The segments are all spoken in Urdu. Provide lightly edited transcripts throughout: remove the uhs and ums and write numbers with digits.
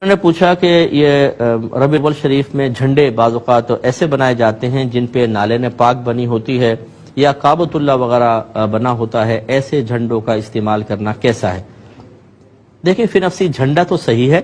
نے پوچھا کہ یہ ربیع الاول شریف میں جھنڈے بعض اوقات ایسے بنائے جاتے ہیں جن پہ نالین پاک بنی ہوتی ہے یا کعبۃ اللہ وغیرہ بنا ہوتا ہے، ایسے جھنڈوں کا استعمال کرنا کیسا ہے؟ دیکھیں فی نفسی جھنڈا تو صحیح ہے۔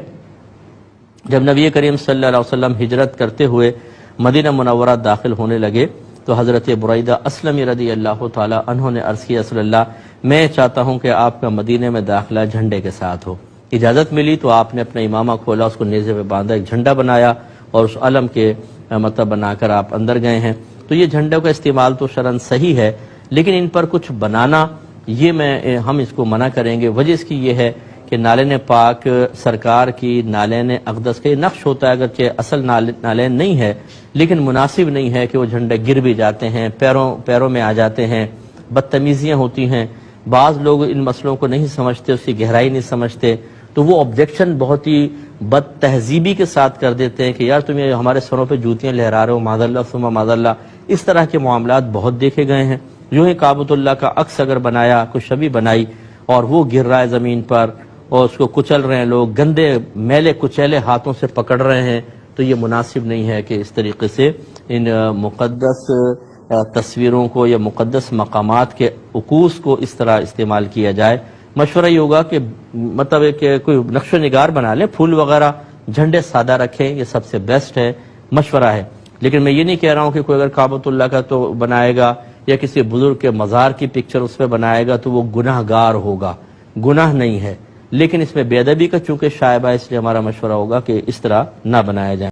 جب نبی کریم صلی اللہ علیہ وسلم ہجرت کرتے ہوئے مدینہ منورہ داخل ہونے لگے تو حضرت بریدہ اسلمی رضی اللہ تعالی عنہ نے عرض کیا رسول اللہ میں چاہتا ہوں کہ آپ کا مدینہ میں داخلہ جھنڈے کے ساتھ ہو۔ اجازت ملی تو آپ نے اپنا امامہ کھولا، اس کو نیزے پہ باندھا، ایک جھنڈا بنایا اور اس علم کے مطلب بنا کر آپ اندر گئے ہیں۔ تو یہ جھنڈوں کا استعمال تو شرعاً صحیح ہے، لیکن ان پر کچھ بنانا یہ ہم اس کو منع کریں گے۔ وجہ اس کی یہ ہے کہ نالین پاک سرکار کی نالین اقدس کا یہ نقش ہوتا ہے، اگرچہ اصل نالین نہیں ہے لیکن مناسب نہیں ہے کہ وہ جھنڈے گر بھی جاتے ہیں، پیروں میں آ جاتے ہیں، بدتمیزیاں ہوتی ہیں۔ بعض لوگ ان مسئلوں کو نہیں سمجھتے، اس کی گہرائی نہیں سمجھتے، تو وہ آبجیکشن بہت ہی بد تہذیبی کے ساتھ کر دیتے ہیں کہ یار تم یہ ہمارے سروں پہ جوتیاں لہرا رہے ہو، معاذ اللہ ثم معاذ اللہ۔ اس طرح کے معاملات بہت دیکھے گئے ہیں۔ یوں ہی کعبۃ اللہ کا عکس اگر بنایا، کوئی شبیہ بنائی اور وہ گر رہا ہے زمین پر اور اس کو کچل رہے ہیں لوگ، گندے میلے کچیلے ہاتھوں سے پکڑ رہے ہیں، تو یہ مناسب نہیں ہے کہ اس طریقے سے ان مقدس تصویروں کو یا مقدس مقامات کے عکوس کو اس طرح استعمال کیا جائے۔ مشورہ یہ ہوگا کہ مطلب کہ کوئی نقش و نگار بنا لیں، پھول وغیرہ، جھنڈے سادہ رکھیں، یہ سب سے بیسٹ ہے، مشورہ ہے۔ لیکن میں یہ نہیں کہہ رہا ہوں کہ کوئی اگر کعبۃ اللہ کا تو بنائے گا یا کسی بزرگ کے مزار کی پکچر اس پہ بنائے گا تو وہ گناہ گار ہوگا، گناہ نہیں ہے، لیکن اس میں بے ادبی کا چونکہ شائبہ ہے، اس لیے ہمارا مشورہ ہوگا کہ اس طرح نہ بنایا جائے۔